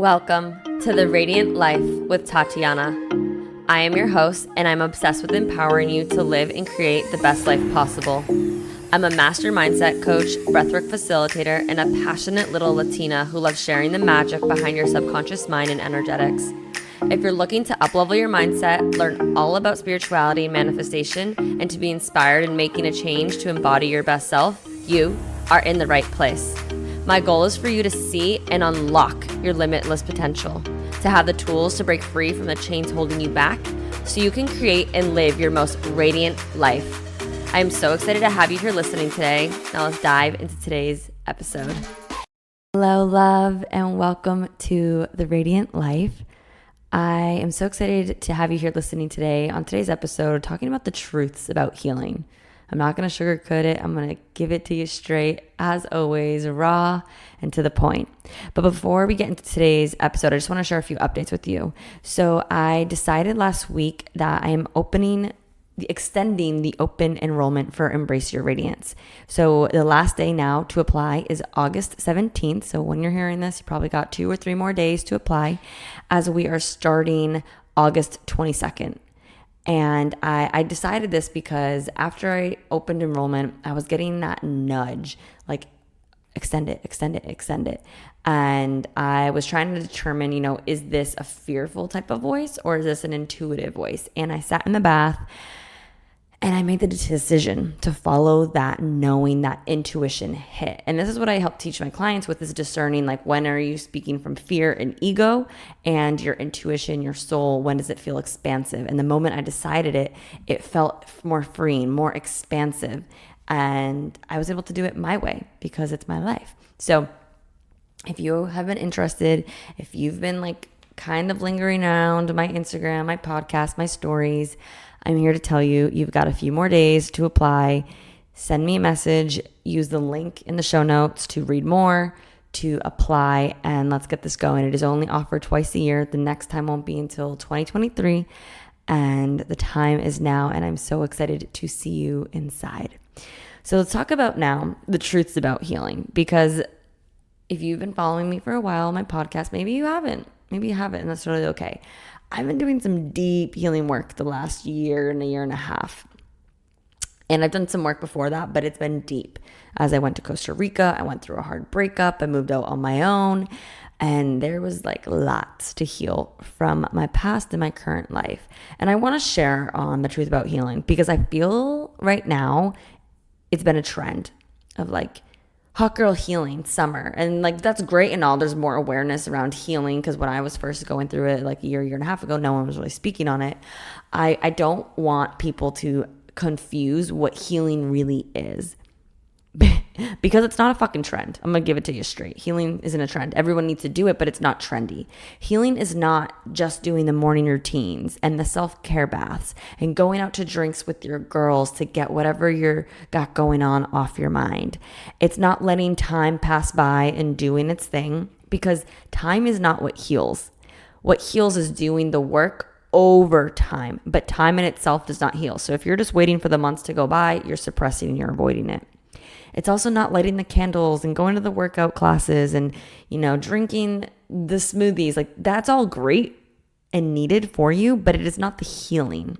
Welcome to the Radiant Life with Tatiana. I am your host, and I'm obsessed with empowering you to live and create the best life possible. I'm a master mindset coach, breathwork facilitator, and a passionate little Latina who loves sharing the magic behind your subconscious mind and energetics. If you're looking to uplevel your mindset, learn all about spirituality and manifestation, and to be inspired in making a change to embody your best self, you are in the right place. My goal is for you to see and unlock your limitless potential, to have the tools to break free from the chains holding you back so you can create and live your most radiant life. I am so excited to have you here listening today. Now let's dive into today's episode. Hello, love, and welcome to the Radiant Life. I am so excited to have you here listening today on today's episode, talking about the truths about healing. I'm not going to sugarcoat it. I'm going to give it to you straight, as always, raw and to the point. But before we get into today's episode, I just want to share a few updates with you. So I decided last week that I am extending the open enrollment for Embrace Your Radiance. So the last day now to apply is August 17th. So when you're hearing this, you probably got 2 or 3 more days to apply, as we are starting August 22nd. And I decided this because after I opened enrollment, I was getting that nudge, like extend it. And I was trying to determine, is this a fearful type of voice or is this an intuitive voice? And I sat in the bath and I made the decision to follow that, knowing that intuition hit. And this is what I help teach my clients with, is discerning, like, when are you speaking from fear and ego, and your intuition, your soul, when does it feel expansive? And the moment I decided it felt more freeing, more expansive. And I was able to do it my way because it's my life. So if you have been interested, if you've been like kind of lingering around my Instagram, my podcast, my stories, I'm here to tell you, you've got a few more days to apply. Send me a message, use the link in the show notes to read more, to apply, and let's get this going. It is only offered twice a year. The next time won't be until 2023, and the time is now, and I'm so excited to see you inside. So let's talk about now the truths about healing, because if you've been following me for a while on my podcast, maybe you haven't, and that's totally okay. I've been doing some deep healing work the last year and a half. And I've done some work before that, but it's been deep. As I went to Costa Rica, I went through a hard breakup. I moved out on my own. And there was like lots to heal from my past and my current life. And I want to share on the truth about healing, because I feel right now it's been a trend of like hot girl healing summer. And like, that's great and all. There's more awareness around healing, because when I was first going through it like a year and a half ago, no one was really speaking on it. I don't want people to confuse what healing really is, because it's not a fucking trend. I'm going to give it to you straight. Healing isn't a trend. Everyone needs to do it, but it's not trendy. Healing is not just doing the morning routines and the self-care baths and going out to drinks with your girls to get whatever you're got going on off your mind. It's not letting time pass by and doing its thing, because time is not what heals. What heals is doing the work over time, but time in itself does not heal. So if you're just waiting for the months to go by, you're suppressing and you're avoiding it. It's also not lighting the candles and going to the workout classes and, drinking the smoothies. Like, that's all great and needed for you, but it is not the healing.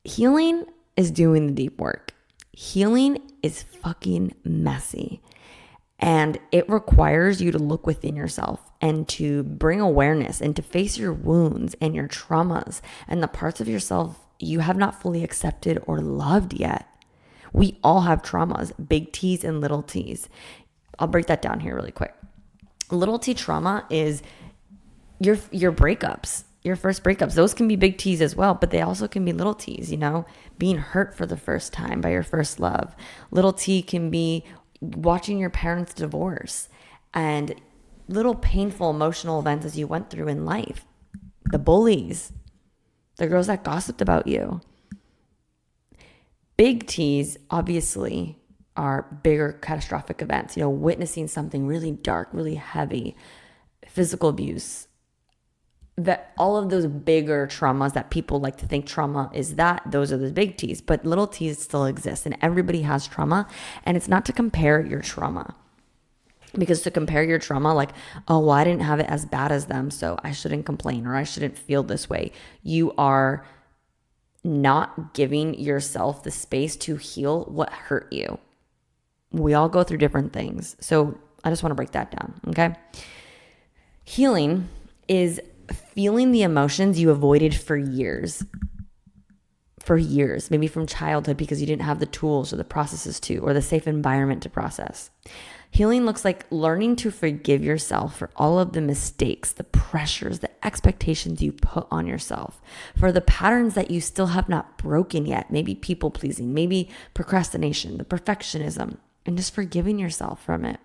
Healing is doing the deep work. Healing is fucking messy. And it requires you to look within yourself and to bring awareness and to face your wounds and your traumas and the parts of yourself you have not fully accepted or loved yet. We all have traumas, big T's and little T's. I'll break that down here really quick. Little T trauma is your breakups, your first breakups. Those can be big T's as well, but they also can be little T's, being hurt for the first time by your first love. Little T can be watching your parents divorce and little painful emotional events as you went through in life. The bullies, the girls that gossiped about you. Big T's, obviously, are bigger catastrophic events, witnessing something really dark, really heavy, physical abuse, that all of those bigger traumas that people like to think trauma is, those are the big T's, but little T's still exist, and everybody has trauma, and it's not to compare your trauma. Because to compare your trauma, like, oh, well, I didn't have it as bad as them, so I shouldn't complain or I shouldn't feel this way. You are not giving yourself the space to heal what hurt you. We all go through different things. So I just want to break that down, okay? Healing is feeling the emotions you avoided for years, maybe from childhood because you didn't have the tools or the processes to, or the safe environment to process. Healing looks like learning to forgive yourself for all of the mistakes, the pressures, the expectations you put on yourself, for the patterns that you still have not broken yet, maybe people pleasing, maybe procrastination, the perfectionism, and just forgiving yourself from it.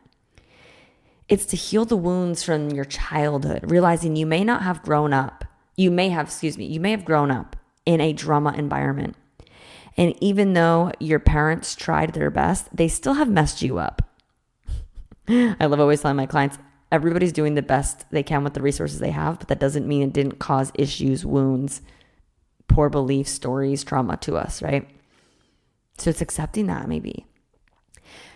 It's to heal the wounds from your childhood, realizing you may not have grown up. You may have grown up in a drama environment. And even though your parents tried their best, they still have messed you up. I love always telling my clients, everybody's doing the best they can with the resources they have, but that doesn't mean it didn't cause issues, wounds, poor beliefs, stories, trauma to us, right? So it's accepting that maybe.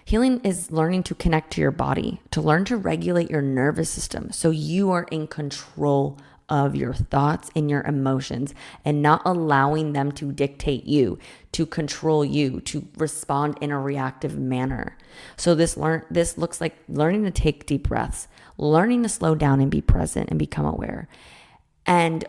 Healing is learning to connect to your body, to learn to regulate your nervous system so you are in control of your thoughts and your emotions and not allowing them to dictate you, to control you, to respond in a reactive manner. So this looks like learning to take deep breaths, learning to slow down and be present and become aware, and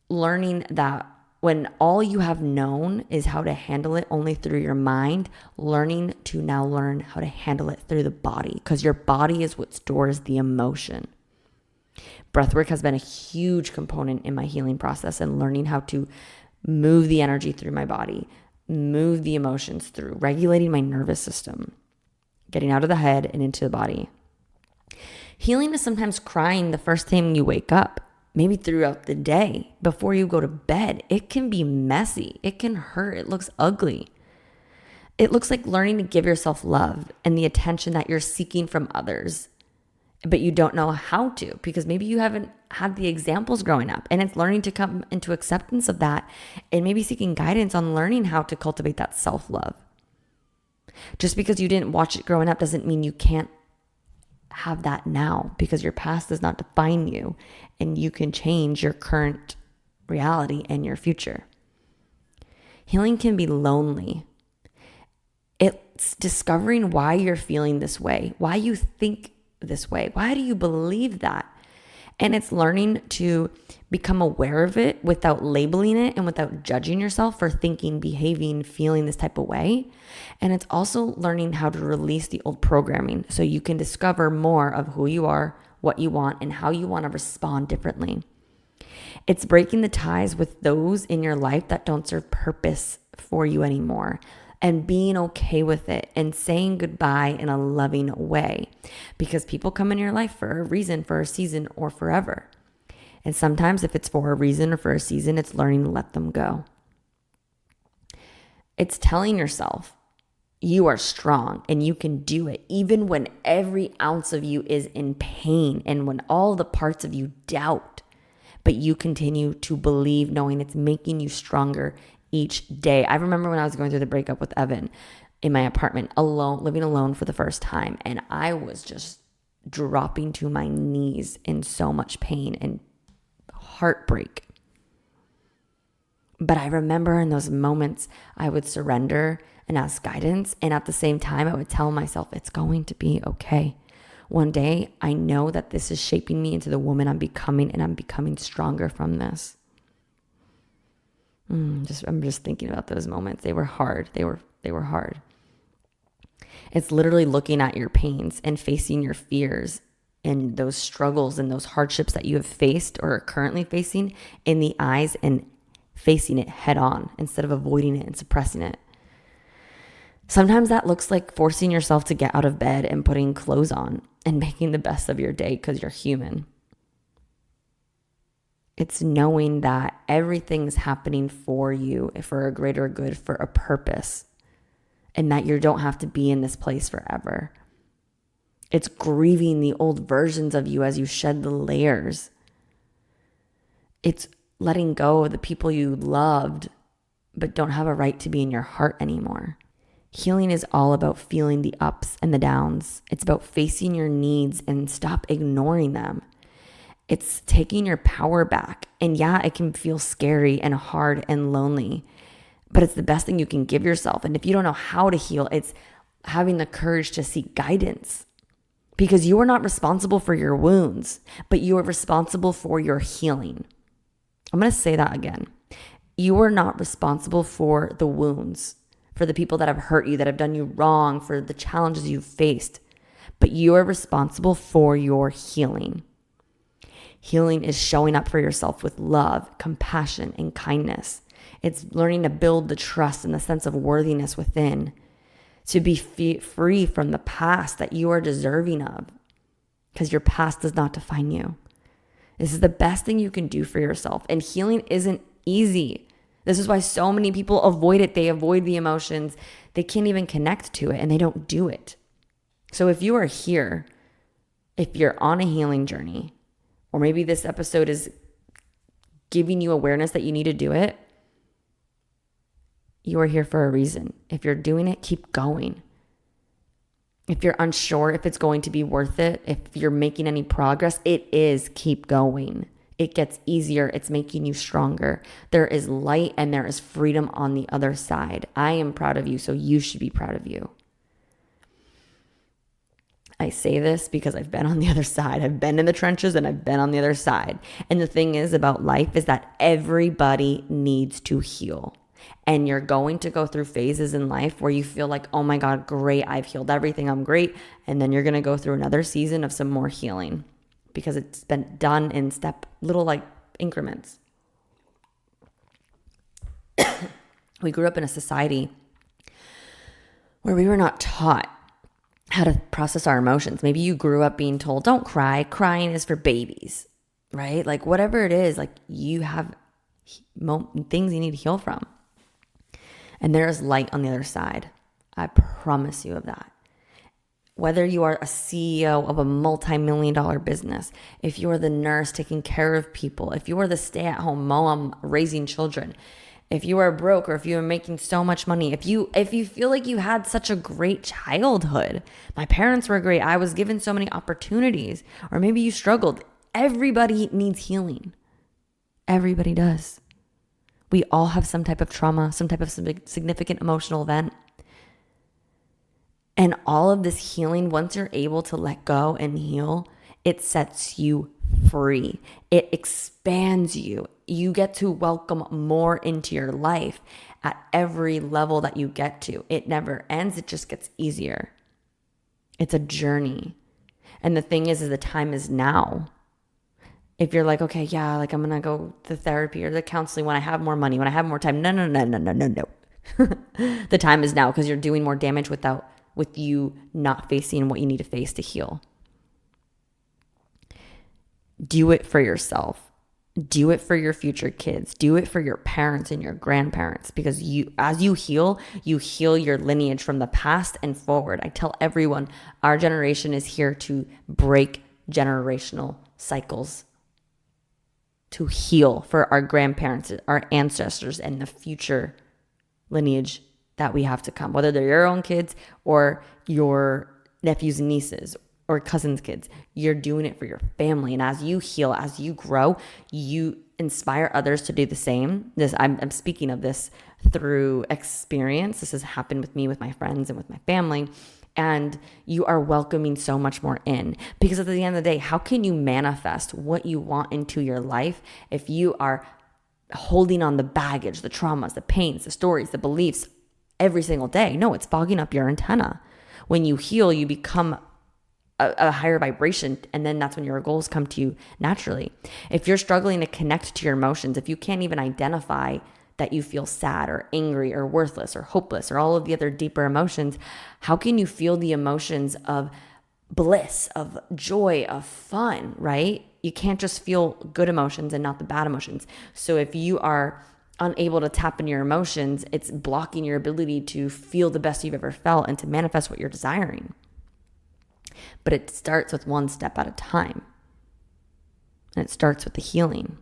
learning that when all you have known is how to handle it only through your mind, learning to now learn how to handle it through the body, because your body is what stores the emotion. Breathwork has been a huge component in my healing process and learning how to move the energy through my body, move the emotions through, regulating my nervous system, getting out of the head and into the body. Healing is sometimes crying the first time you wake up, maybe throughout the day, before you go to bed. It can be messy. It can hurt. It looks ugly. It looks like learning to give yourself love and the attention that you're seeking from others, but you don't know how to because maybe you haven't had the examples growing up, and it's learning to come into acceptance of that and maybe seeking guidance on learning how to cultivate that self-love. Just because you didn't watch it growing up doesn't mean you can't have that now, because your past does not define you and you can change your current reality and your future. Healing can be lonely. It's discovering why you're feeling this way, why you think this way, why do you believe that? And it's learning to become aware of it without labeling it and without judging yourself for thinking, behaving, feeling this type of way. And it's also learning how to release the old programming so you can discover more of who you are, what you want, and how you want to respond differently. It's breaking the ties with those in your life that don't serve purpose for you anymore, and being okay with it and saying goodbye in a loving way, because people come in your life for a reason, for a season, or forever. And sometimes if it's for a reason or for a season, it's learning to let them go. It's telling yourself you are strong and you can do it, even when every ounce of you is in pain and when all the parts of you doubt, but you continue to believe, knowing it's making you stronger each day. I remember when I was going through the breakup with Evan in my apartment, alone, living alone for the first time, and I was just dropping to my knees in so much pain and heartbreak. But I remember in those moments, I would surrender and ask guidance, and at the same time, I would tell myself, it's going to be okay. One day, I know that this is shaping me into the woman I'm becoming, and I'm becoming stronger from this. I'm just thinking about those moments. They were hard. They were hard. It's literally looking at your pains and facing your fears and those struggles and those hardships that you have faced or are currently facing in the eyes and facing it head on instead of avoiding it and suppressing it. Sometimes that looks like forcing yourself to get out of bed and putting clothes on and making the best of your day because you're human. It's knowing that everything's happening for you, for a greater good, for a purpose, and that you don't have to be in this place forever. It's grieving the old versions of you as you shed the layers. It's letting go of the people you loved but don't have a right to be in your heart anymore. Healing is all about feeling the ups and the downs. It's about facing your needs and stop ignoring them. It's taking your power back. And yeah, it can feel scary and hard and lonely, but it's the best thing you can give yourself. And if you don't know how to heal, it's having the courage to seek guidance, because you are not responsible for your wounds, but you are responsible for your healing. I'm going to say that again. You are not responsible for the wounds, for the people that have hurt you, that have done you wrong, for the challenges you've faced, but you are responsible for your healing. Healing is showing up for yourself with love, compassion, and kindness. It's learning to build the trust and the sense of worthiness within, to be free from the past that you are deserving of, because your past does not define you. This is the best thing you can do for yourself. And healing isn't easy. This is why so many people avoid it. They avoid the emotions. They can't even connect to it, and they don't do it. So if you are here, if you're on a healing journey, or maybe this episode is giving you awareness that you need to do it, you are here for a reason. If you're doing it, keep going. If you're unsure if it's going to be worth it, if you're making any progress, it is. Keep going. It gets easier. It's making you stronger. There is light and there is freedom on the other side. I am proud of you, so you should be proud of you. I say this because I've been on the other side. I've been in the trenches and I've been on the other side. And the thing is about life is that everybody needs to heal. And you're going to go through phases in life where you feel like, oh my God, great, I've healed everything, I'm great. And then you're going to go through another season of some more healing, because it's been done in little like increments. We grew up in a society where we were not taught how to process our emotions. Maybe you grew up being told, don't cry, crying is for babies, right? Like whatever it is, like you have things you need to heal from. And there is light on the other side. I promise you of that. Whether you are a CEO of a multi-million-dollar business, if you are the nurse taking care of people, if you are the stay-at-home mom raising children, if you are broke or if you are making so much money, if you feel like you had such a great childhood, my parents were great, I was given so many opportunities, or maybe you struggled, everybody needs healing. Everybody does. We all have some type of trauma, some type of significant emotional event. And all of this healing, once you're able to let go and heal, it sets you free. It expands you. You get to welcome more into your life at every level that you get to. It never ends. It just gets easier. It's a journey. And the thing is the time is now. If you're like, okay, yeah, like I'm going to go to therapy or the counseling when I have more money, when I have more time. No. The time is now, because you're doing more damage with you not facing what you need to face to heal. Do it for yourself. Do it for your future kids. Do it for your parents and your grandparents, because as you heal your lineage from the past and forward. I tell everyone, our generation is here to break generational cycles, to heal for our grandparents, our ancestors, and the future lineage that we have to come, whether they're your own kids or your nephews and nieces or cousins' kids. You're doing it for your family. And as you heal, as you grow, you inspire others to do the same. I'm speaking of this through experience. This has happened with me, with my friends, and with my family. And you are welcoming so much more in, because at the end of the day, how can you manifest what you want into your life if you are holding on the baggage, the traumas, the pains, the stories, the beliefs every single day? No, it's fogging up your antenna. When you heal, you become a higher vibration, and then that's when your goals come to you naturally. If you're struggling to connect to your emotions, if you can't even identify that you feel sad or angry or worthless or hopeless or all of the other deeper emotions, how can you feel the emotions of bliss, of joy, of fun, right? You can't just feel good emotions and not the bad emotions. So if you are unable to tap into your emotions, it's blocking your ability to feel the best you've ever felt and to manifest what you're desiring. But it starts with one step at a time. And it starts with the healing.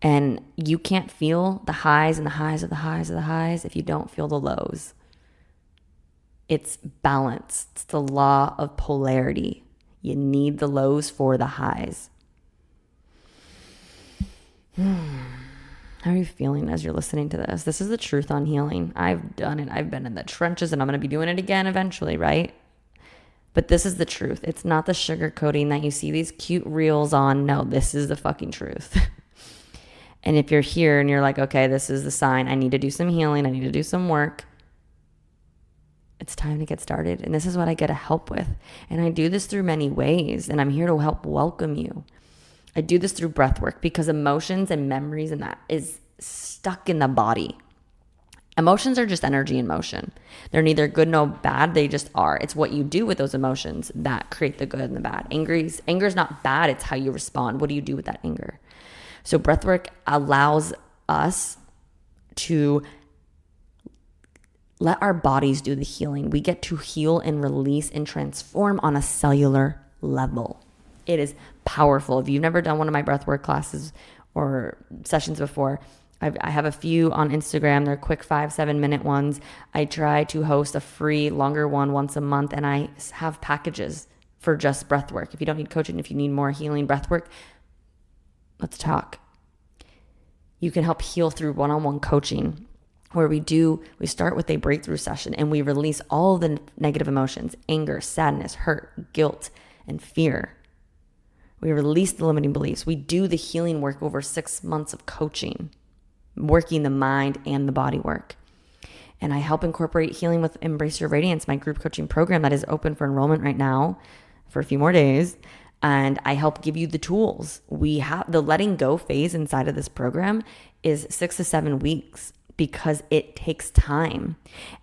And you can't feel the highs and the highs of the highs of the highs if you don't feel the lows. It's balance. It's the law of polarity. You need the lows for the highs. How are you feeling as you're listening to this? This is the truth on healing. I've done it. I've been in the trenches and I'm going to be doing it again eventually, right? But this is the truth. It's not the sugarcoating that you see these cute reels on. No, this is the fucking truth. And if you're here and you're like, okay, this is the sign. I need to do some healing. I need to do some work. It's time to get started. And this is what I get to help with. And I do this through many ways. And I'm here to help welcome you. I do this through breath work because emotions and memories and that is stuck in the body. Emotions are just energy in motion. They're neither good nor bad. They just are. It's what you do with those emotions that create the good and the bad. Anger is not bad. It's how you respond. What do you do with that anger? So breathwork allows us to let our bodies do the healing. We get to heal and release and transform on a cellular level. It is powerful. If you've never done one of my breathwork classes or sessions before, I have a few on Instagram. They're quick 5-7 minute ones. I try to host a free longer one once a month, and I have packages for just breathwork. If you don't need coaching, if you need more healing breathwork, let's talk. You can help heal through one-on-one coaching where we start with a breakthrough session and we release all the negative emotions, anger, sadness, hurt, guilt, and fear. We release the limiting beliefs. We do the healing work over 6 months of coaching, working the mind and the body work. And I help incorporate healing with Embrace Your Radiance, my group coaching program that is open for enrollment right now for a few more days. And I help give you the tools. We have the letting go phase inside of this program is 6 to 7 weeks because it takes time.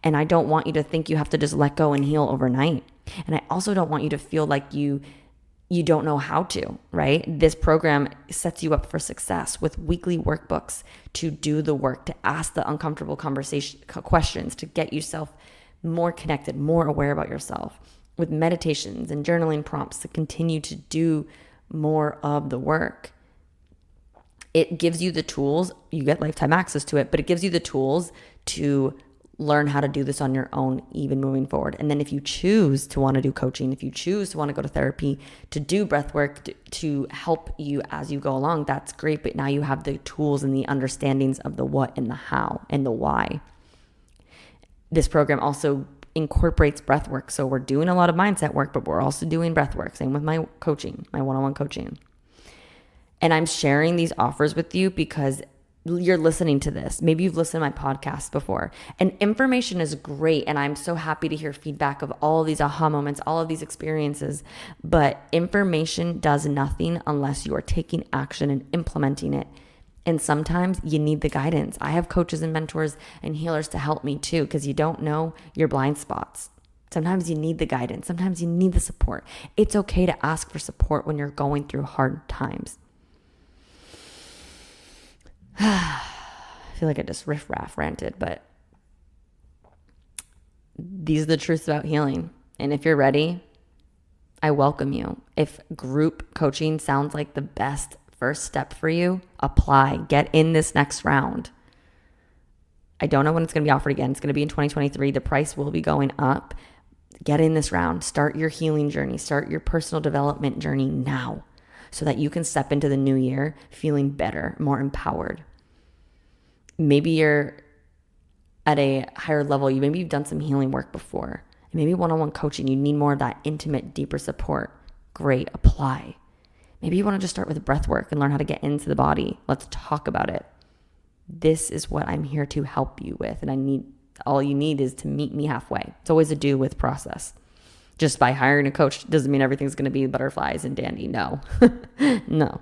And I don't want you to think you have to just let go and heal overnight. And I also don't want you to feel like you don't know how to, right? This program sets you up for success with weekly workbooks to do the work, to ask the uncomfortable questions, to get yourself more connected, more aware about yourself, with meditations and journaling prompts to continue to do more of the work. It gives you the tools, you get lifetime access to it, but it gives you the tools to learn how to do this on your own, even moving forward. And then if you choose to want to do coaching, if you choose to want to go to therapy, to do breath work, to help you as you go along, that's great. But now you have the tools and the understandings of the what and the how and the why. This program also incorporates breath work. So we're doing a lot of mindset work, but we're also doing breath work. Same with my coaching, my one-on-one coaching. And I'm sharing these offers with you because you're listening to this. Maybe you've listened to my podcast before, and information is great. And I'm so happy to hear feedback of all of these aha moments, all of these experiences, but information does nothing unless you are taking action and implementing it. And sometimes you need the guidance. I have coaches and mentors and healers to help me too, because you don't know your blind spots. Sometimes you need the guidance. Sometimes you need the support. It's okay to ask for support when you're going through hard times. I feel like I just riff-raff ranted, but these are the truths about healing. And if you're ready, I welcome you. If group coaching sounds like the best first step for you, apply. Get in this next round. I don't know when it's going to be offered again. It's going to be in 2023. The price will be going up. Get in this round. Start your healing journey. Start your personal development journey now so that you can step into the new year feeling better, more empowered. Maybe you're at a higher level. Maybe you've done some healing work before. Maybe one-on-one coaching, you need more of that intimate, deeper support. Great, apply. Maybe you want to just start with breath work and learn how to get into the body. Let's talk about it. This is what I'm here to help you with. And all you need is to meet me halfway. It's always a do with process. Just by hiring a coach doesn't mean everything's going to be butterflies and dandy. No, no.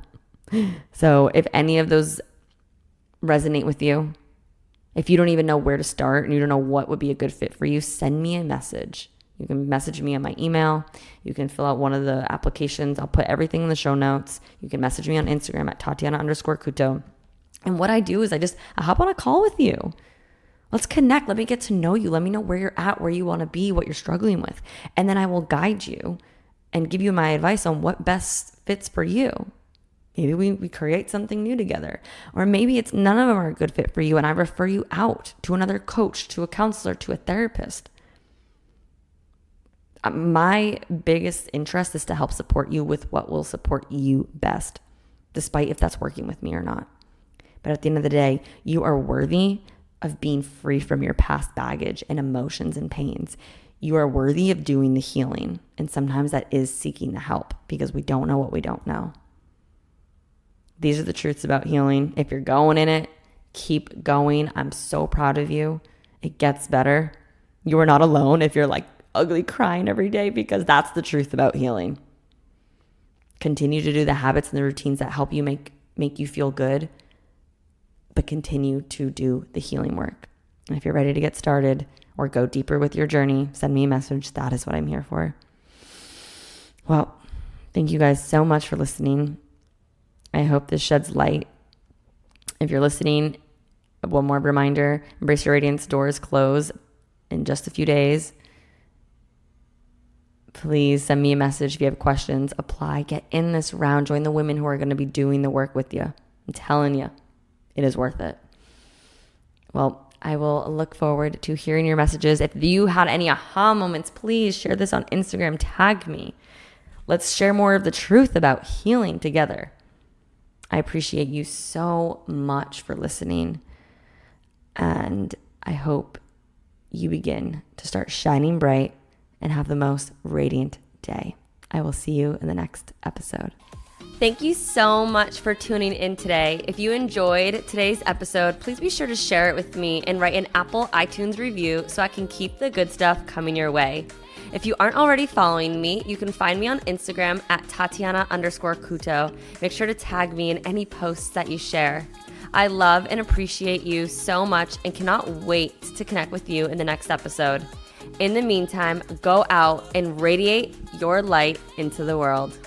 So if any of those resonate with you, if you don't even know where to start and you don't know what would be a good fit for you, send me a message. You can message me on my email. You can fill out one of the applications. I'll put everything in the show notes. You can message me on Instagram at Tatiana_Kuto. And what I do is I hop on a call with you. Let's connect. Let me get to know you. Let me know where you're at, where you want to be, what you're struggling with. And then I will guide you and give you my advice on what best fits for you. Maybe we create something new together. Or maybe it's none of them are a good fit for you and I refer you out to another coach, to a counselor, to a therapist. My biggest interest is to help support you with what will support you best, despite if that's working with me or not. But at the end of the day, you are worthy of being free from your past baggage and emotions and pains. You are worthy of doing the healing. And sometimes that is seeking the help because we don't know what we don't know. These are the truths about healing. If you're going in it, keep going. I'm so proud of you. It gets better. You are not alone if you're like ugly crying every day, because that's the truth about healing. Continue to do the habits and the routines that help you make you feel good, but continue to do the healing work. And if you're ready to get started or go deeper with your journey, send me a message. That is what I'm here for. Well, thank you guys so much for listening. I hope this sheds light. If you're listening, one more reminder, Embrace Your Radiance doors close in just a few days. Please send me a message if you have questions. Apply, get in this round, join the women who are going to be doing the work with you. I'm telling you, it is worth it. Well, I will look forward to hearing your messages. If you had any aha moments, please share this on Instagram. Tag me. Let's share more of the truth about healing together. I appreciate you so much for listening. And I hope you begin to start shining bright and have the most radiant day. I will see you in the next episode. Thank you so much for tuning in today. If you enjoyed today's episode, please be sure to share it with me and write an Apple iTunes review so I can keep the good stuff coming your way. If you aren't already following me, you can find me on Instagram at Tatiana_Kuto. Make sure to tag me in any posts that you share. I love and appreciate you so much and cannot wait to connect with you in the next episode. In the meantime, go out and radiate your light into the world.